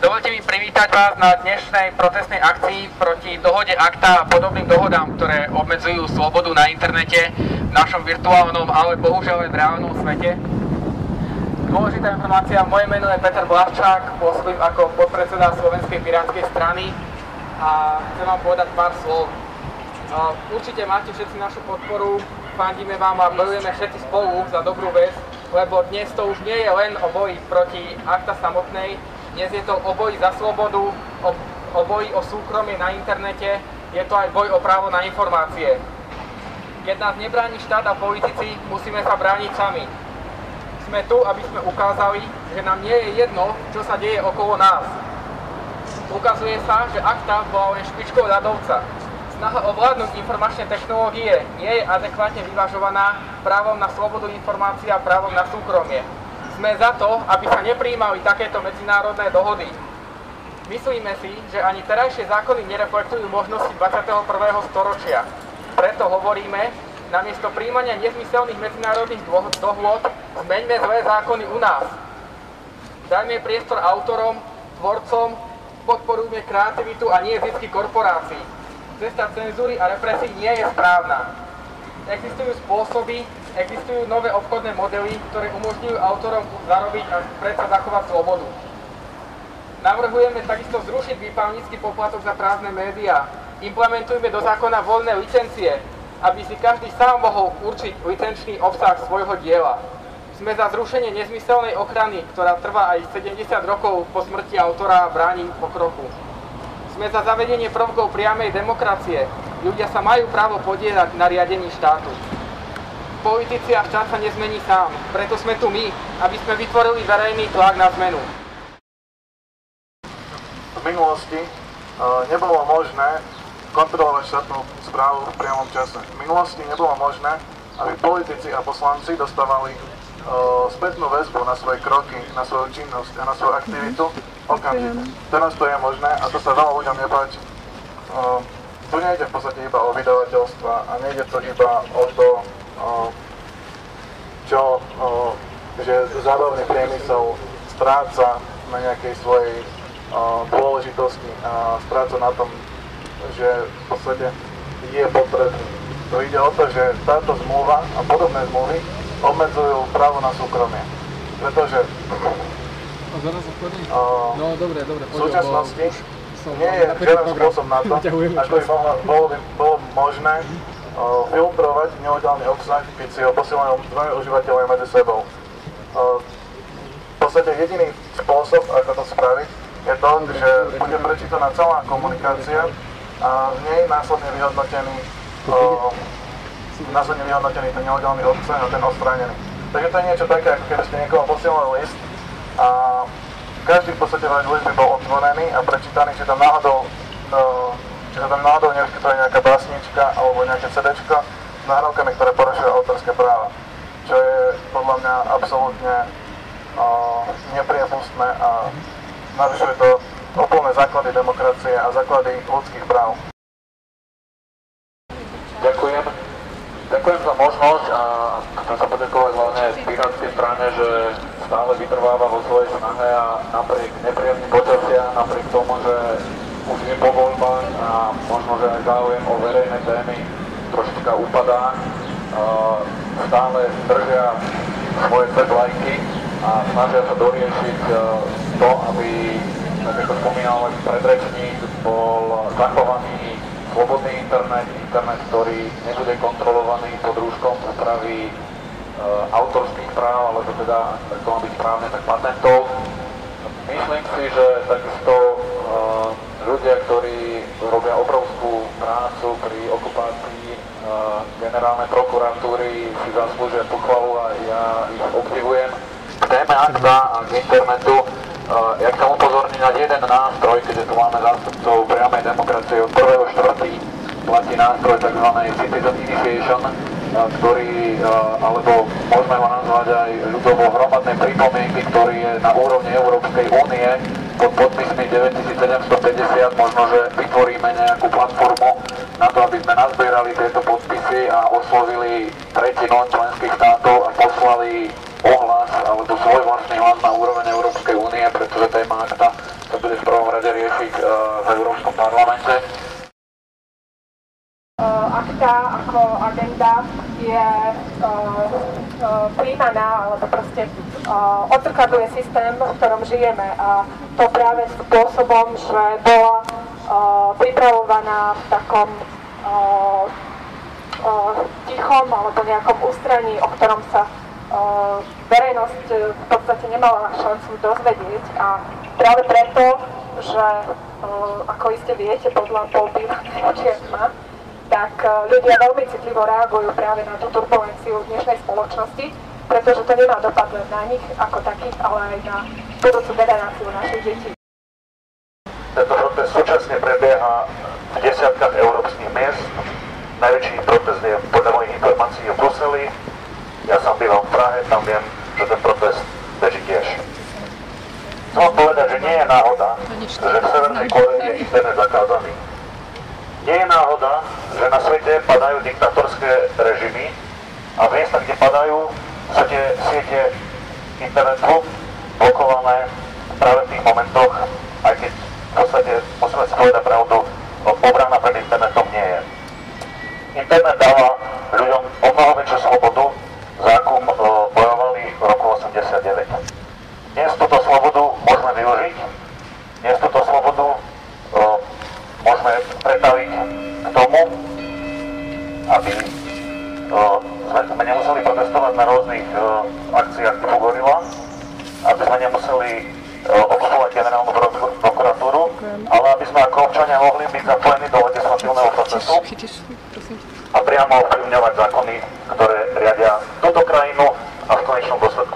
Dovolte mi privítať vás na dnešnej protestnej akcii proti dohode ACTA a podobným dohodám, ktoré obmedzujú slobodu na internete, v našom virtuálnom, ale bohužiaľ aj v reálnom svete. Dôležitá informácia, moje meno je Peter Blavčák, pôsobím ako podpredseda Slovenskej pirátskej strany a chcem vám povedať pár slov. Určite máte všetci našu podporu, fandíme vám a bojujeme všetci spolu za dobrú vec, lebo dnes to už nie je len o boji proti ACTA samotnej, dnes je to o boji za slobodu, o boji o súkromie na internete, je to aj boj o právo na informácie. Keď nás nebráni štát a politici, musíme sa brániť sami. Sme tu, aby sme ukázali, že nám nie je jedno, čo sa deje okolo nás. Ukazuje sa, že ACTA bola len špičkou ľadovca. Snaha ovládnuť informačné technológie nie je adekvátne vyvažovaná právom na slobodu informácií a právom na súkromie. Sme za to, aby sa neprijímali takéto medzinárodné dohody. Myslíme si, že ani terajšie zákony nereflektujú možnosti 21. storočia. Preto hovoríme, namiesto prijímania nezmyselných medzinárodných dohôd, zmeňme zlé zákony u nás. Dajme priestor autorom, tvorcom, podporujme kreativitu a nie zisky korporácií. Cesta cenzúry a represí nie je správna. Existujú spôsoby, existujú nové obchodné modely, ktoré umožňujú autorom zarobiť a predsa zachovať slobodu. Navrhujeme takisto zrušiť výpalnícky poplatok za prázdne médiá. Implementujme do zákona voľné licencie, aby si každý sám mohol určiť licenčný obsah svojho diela. Sme za zrušenie nezmyselnej ochrany, ktorá trvá aj 70 rokov po smrti autora a bráni pokroku. Sme za zavedenie prvkov priamej demokracie. Ľudia sa majú právo podieľať na riadení štátu. Politici a štát sa nezmení sám, preto sme tu my, aby sme vytvorili verejný tlak na zmenu. V minulosti nebolo možné kontrolovať štátnu správu v priamom čase. V minulosti nebolo možné, aby politici a poslanci dostávali spätnú väzbu na svoje kroky, na svoju činnosť a na svoju aktivitu okamžite. Teraz to je možné a to sa veľa ľuďom nepáči. Tu nejde v podstate iba o vydavateľstva a nejde to iba o to, že zábavný priemysel stráca na nejakej svojej dôležitosti a stráca na tom, že v podstate je potrebný. To ide o to, že táto zmluva a podobné zmluvy obmedzujú právo na súkromie. Pretože v súčasnosti nie je žiaden spôsob na to, ako by bolo možné filtrovať nelegálny obsah, keď si ho posielajú dvoje užívateľe medzi sebou. V podstate jediný spôsob, ako to spraviť, je to, že bude prečítaná celá komunikácia a v nej následne vyhodnotený ten nelegálny obsah a ten odstránený. Takže to je niečo také, ako keby ste niekoho posielali list a každý v podstate váš list by bol otvorený a prečítaný, či tam náhodou nevyskytuje nejaká básnička alebo nejaké CDčko s nahrávkami, ktoré porušujú autorské práva. Čo je podľa mňa absolútne nepriepustné a narušuje to úplné základy demokracie a základy ľudských práv. Ďakujem za možnosť a chcem sa poďakovať hlavne pirátskej strane, že stále vytrváva vo svojej snahe a napriek nepríjemným počasia, napriek tomu, že už je po voľbách a možno, že aj záujem o verejné témy trošička upadá, stále držia svoje vlajky a snažia sa doriešiť to, aby, tak ako spomínal predrečník, bol zachovaný slobodný internet, ktorý nebude kontrolovaný pod rúškom úpravy autorských práv, alebo teda, tak to má byť správne, tak patentov. Myslím si, že takisto ľudia, ktorí robia obrovskú prácu pri okupácii generálnej prokuratúry, si zaslúžia pochvalu a ja ich obdivujem. K téme ACTA a k internetu ja chcem upozorniť na jeden nástroj, keďže tu máme zástupcov priamej demokracie od 1.4. platí nástroj tzv. Citizen Initiation, ktorý, alebo môžeme ho nazvať aj ľudovo hromadnej pripomienky, ktorý je na úrovni Európskej únie pod podpismi 9750, možno, že vytvoríme nejakú platformu na to, aby sme nazbierali tieto podpisy a oslovili tretinu členských štátov a poslali ohlas alebo svoj vlastný hlas na úroveň Európskej únie, pretože téma ACTA sa bude v riešiť v Európskom parlamente. Akta ako agenda je príjmaná, alebo proste odzrkadľuje systém, v ktorom žijeme, a to práve spôsobom, že bola pripravovaná v takom tichom alebo nejakom ústraní, o ktorom sa verejnosť v podstate nemala šancu dozvedieť, a práve preto, že ako iste viete, podľa poobývaného čiatma, tak ľudia veľmi citlivo reagujú práve na tú turbulenciu dnešnej spoločnosti, pretože to nemá dopad len na nich ako takých, ale aj na budúcu generáciu našich detí. Tento protest súčasne prebieha v desiatkách európskych miest. Najväčší protest je podľa mojich informácií v Bruseli. Ja sám bývam v Prahe, tam viem, že ten protest beží tiež. Chcem vám povedať, že nie je náhoda, že v Severnej Kórei je internet zakázaný. Nie je náhoda, že na svete padajú diktatorské režimy a v miestach, kde padajú, sú tie siete internetu blokované práve v tých momentoch, aj keď v podstate, musíme si povedať pravdu, obrana pred internetom nie je. Internet dáva ľuďom o mnoho väčšiu slobodu, za akú bojovali v roku 89. Dnes túto slobodu môžeme využiť, dnes túto slobodu môžeme pretaviť k tomu, aby sme nemuseli protestovať na rôznych akciách typu Gorila, aby sme nemuseli obsluhovať generálnu prokuratúru, ale aby sme ako občania mohli byť zapojení do legislatívneho procesu a priamo ovplyvňovať zákony, ktoré riadia túto krajinu a v konečnom dôsledku